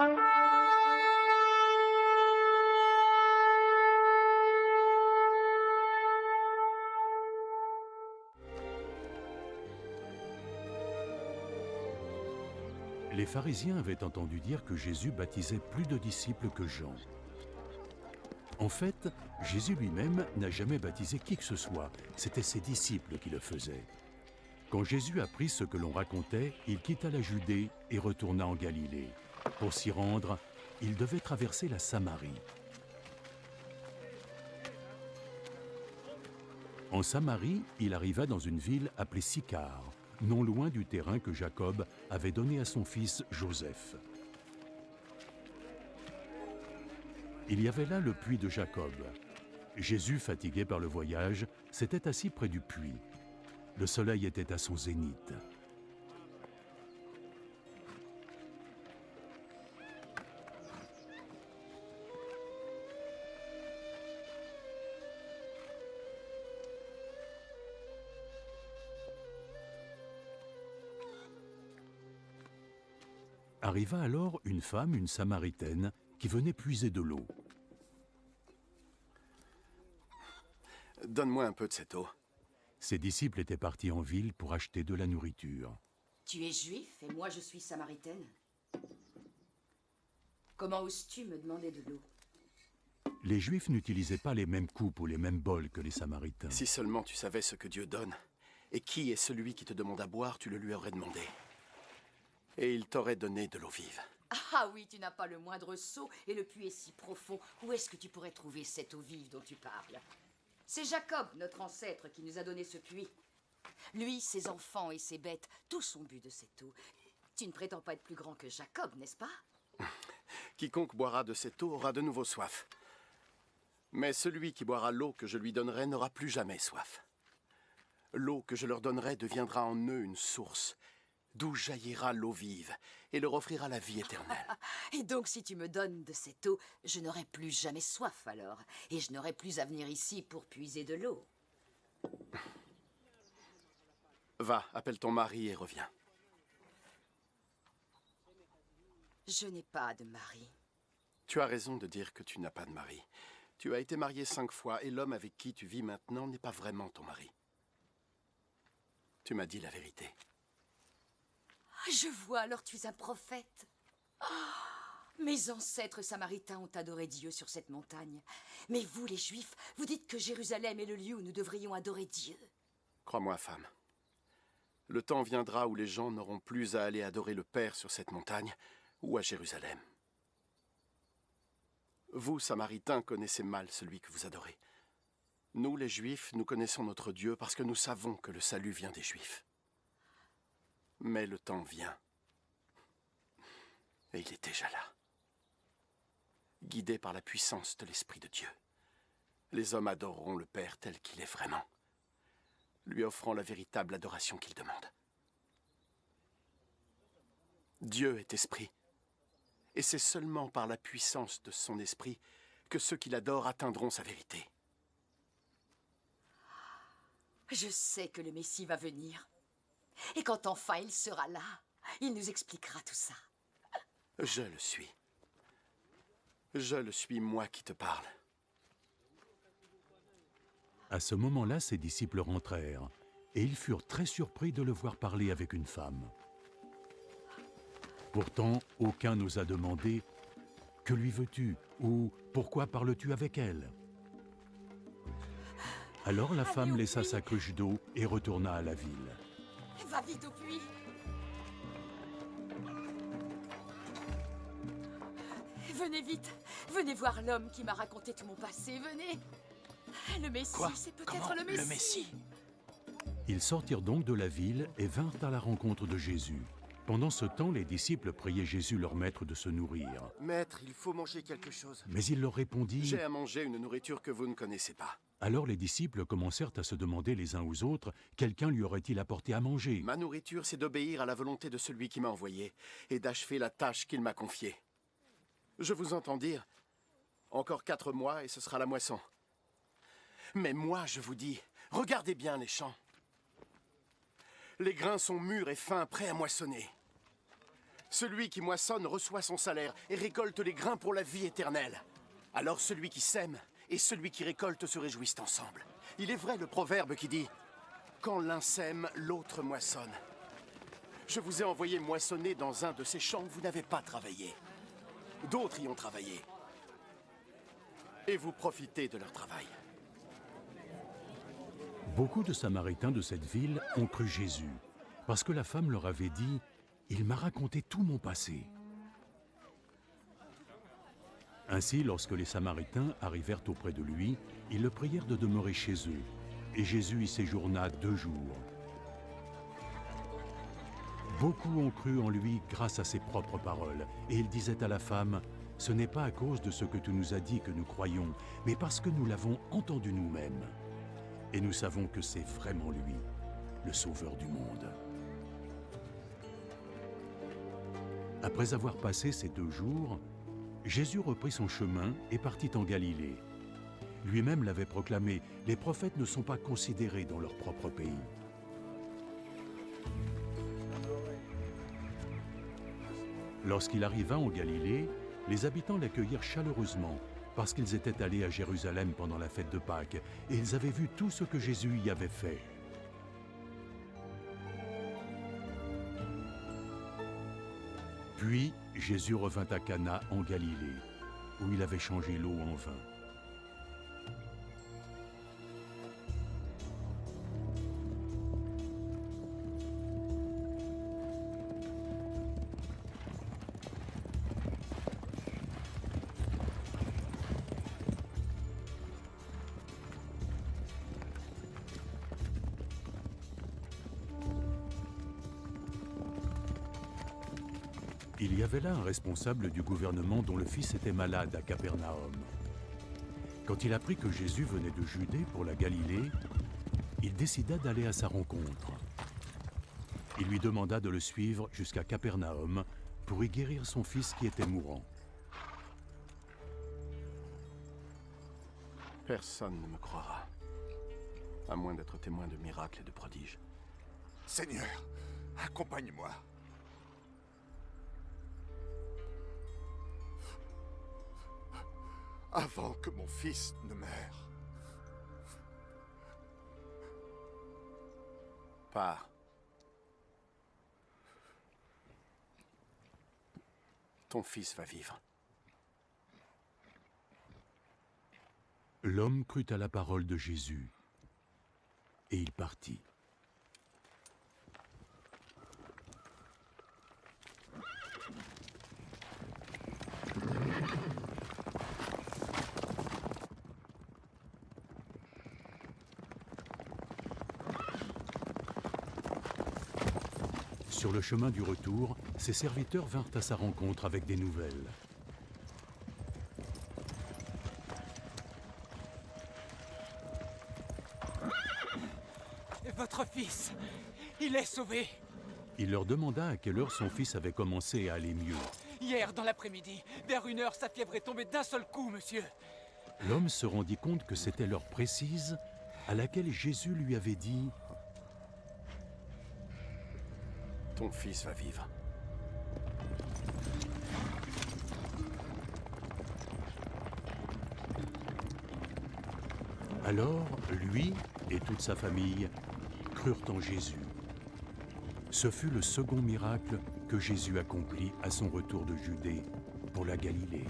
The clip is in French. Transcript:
Les pharisiens avaient entendu dire que Jésus baptisait plus de disciples que Jean. En fait, Jésus lui-même n'a jamais baptisé qui que ce soit, c'était ses disciples qui le faisaient. Quand Jésus apprit ce que l'on racontait, il quitta la Judée et retourna en Galilée. Pour s'y rendre, il devait traverser la Samarie. En Samarie, il arriva dans une ville appelée Sychar, non loin du terrain que Jacob avait donné à son fils Joseph. Il y avait là le puits de Jacob. Jésus, fatigué par le voyage, s'était assis près du puits. Le soleil était à son zénith. Arriva alors une femme, une Samaritaine, qui venait puiser de l'eau. Donne-moi un peu de cette eau. Ses disciples étaient partis en ville pour acheter de la nourriture. Tu es juif et moi je suis samaritaine. Comment oses-tu me demander de l'eau? Les Juifs n'utilisaient pas les mêmes coupes ou les mêmes bols que les Samaritains. Si seulement tu savais ce que Dieu donne, et qui est celui qui te demande à boire, tu le lui aurais demandé. Et il t'aurait donné de l'eau vive. Ah oui, tu n'as pas le moindre seau et le puits est si profond. Où est-ce que tu pourrais trouver cette eau vive dont tu parles? C'est Jacob, notre ancêtre, qui nous a donné ce puits. Lui, ses enfants et ses bêtes, tous ont bu de cette eau. Tu ne prétends pas être plus grand que Jacob, n'est-ce pas? Quiconque boira de cette eau aura de nouveau soif. Mais celui qui boira l'eau que je lui donnerai n'aura plus jamais soif. L'eau que je leur donnerai deviendra en eux une source, d'où jaillira l'eau vive, et leur offrira la vie éternelle. Et donc, si tu me donnes de cette eau, je n'aurai plus jamais soif alors, et je n'aurai plus à venir ici pour puiser de l'eau. Va, appelle ton mari et reviens. Je n'ai pas de mari. Tu as raison de dire que tu n'as pas de mari. Tu as été marié 5 fois, et l'homme avec qui tu vis maintenant n'est pas vraiment ton mari. Tu m'as dit la vérité. Je vois, alors tu es un prophète. Mes ancêtres samaritains ont adoré Dieu sur cette montagne. Mais vous, les Juifs, vous dites que Jérusalem est le lieu où nous devrions adorer Dieu. Crois-moi, femme. Le temps viendra où les gens n'auront plus à aller adorer le Père sur cette montagne ou à Jérusalem. Vous, Samaritains, connaissez mal celui que vous adorez. Nous, les Juifs, nous connaissons notre Dieu parce que nous savons que le salut vient des Juifs. Mais le temps vient. Et il est déjà là. Guidé par la puissance de l'Esprit de Dieu, les hommes adoreront le Père tel qu'il est vraiment, lui offrant la véritable adoration qu'il demande. Dieu est esprit, et c'est seulement par la puissance de son esprit que ceux qui l'adorent atteindront sa vérité. Je sais que le Messie va venir. Et quand enfin il sera là, il nous expliquera tout ça. Je le suis. Je le suis, moi qui te parle. À ce moment-là, ses disciples rentrèrent, et ils furent très surpris de le voir parler avec une femme. Pourtant, aucun n'osa demander « Que lui veux-tu » ou « Pourquoi parles-tu avec elle ?» Alors la femme laissa sa cruche d'eau et retourna à la ville. Va vite au puits. Venez vite. Venez voir l'homme qui m'a raconté tout mon passé. Venez. Le Messie, c'est peut-être le Messie. Le Messie? Ils sortirent donc de la ville et vinrent à la rencontre de Jésus. Pendant ce temps, les disciples priaient Jésus leur maître de se nourrir. Maître, il faut manger quelque chose. Mais il leur répondit... J'ai à manger une nourriture que vous ne connaissez pas. Alors les disciples commencèrent à se demander les uns aux autres, quelqu'un lui aurait-il apporté à manger? Ma nourriture, c'est d'obéir à la volonté de celui qui m'a envoyé et d'achever la tâche qu'il m'a confiée. Je vous entends dire, encore 4 mois et ce sera la moisson. Mais moi, je vous dis, regardez bien les champs. Les grains sont mûrs et fins, prêts à moissonner. Celui qui moissonne reçoit son salaire et récolte les grains pour la vie éternelle. Alors celui qui sème et celui qui récolte se réjouissent ensemble. Il est vrai le proverbe qui dit « Quand l'un sème, l'autre moissonne ». Je vous ai envoyé moissonner dans un de ces champs où vous n'avez pas travaillé. D'autres y ont travaillé. Et vous profitez de leur travail. Beaucoup de Samaritains de cette ville ont cru Jésus, parce que la femme leur avait dit « Il m'a raconté tout mon passé ». Ainsi, lorsque les Samaritains arrivèrent auprès de lui, ils le prièrent de demeurer chez eux, et Jésus y séjourna 2 jours. Beaucoup ont cru en lui grâce à ses propres paroles, et il disait à la femme « Ce n'est pas à cause de ce que tu nous as dit que nous croyons, mais parce que nous l'avons entendu nous-mêmes. Et nous savons que c'est vraiment lui, le Sauveur du monde. » Après avoir passé ces 2 jours, Jésus reprit son chemin et partit en Galilée. Lui-même l'avait proclamé, les prophètes ne sont pas considérés dans leur propre pays. Lorsqu'il arriva en Galilée, les habitants l'accueillirent chaleureusement parce qu'ils étaient allés à Jérusalem pendant la fête de Pâques et ils avaient vu tout ce que Jésus y avait fait. Puis Jésus revint à Cana en Galilée, où il avait changé l'eau en vin. Il y avait là un responsable du gouvernement dont le fils était malade à Capernaum. Quand il apprit que Jésus venait de Judée pour la Galilée, il décida d'aller à sa rencontre. Il lui demanda de le suivre jusqu'à Capernaum pour y guérir son fils qui était mourant. Personne ne me croira, à moins d'être témoin de miracles et de prodiges. Seigneur, accompagne-moi. Avant que mon fils ne meure. Pars. Ton fils va vivre. L'homme crut à la parole de Jésus, et il partit. Sur le chemin du retour, ses serviteurs vinrent à sa rencontre avec des nouvelles. Votre fils, il est sauvé. Il leur demanda à quelle heure son fils avait commencé à aller mieux. Hier, dans l'après-midi, vers 1h, sa fièvre est tombée d'un seul coup, monsieur. L'homme se rendit compte que c'était l'heure précise à laquelle Jésus lui avait dit « Ton fils va vivre. » Alors, lui et toute sa famille crurent en Jésus. Ce fut le second miracle que Jésus accomplit à son retour de Judée pour la Galilée.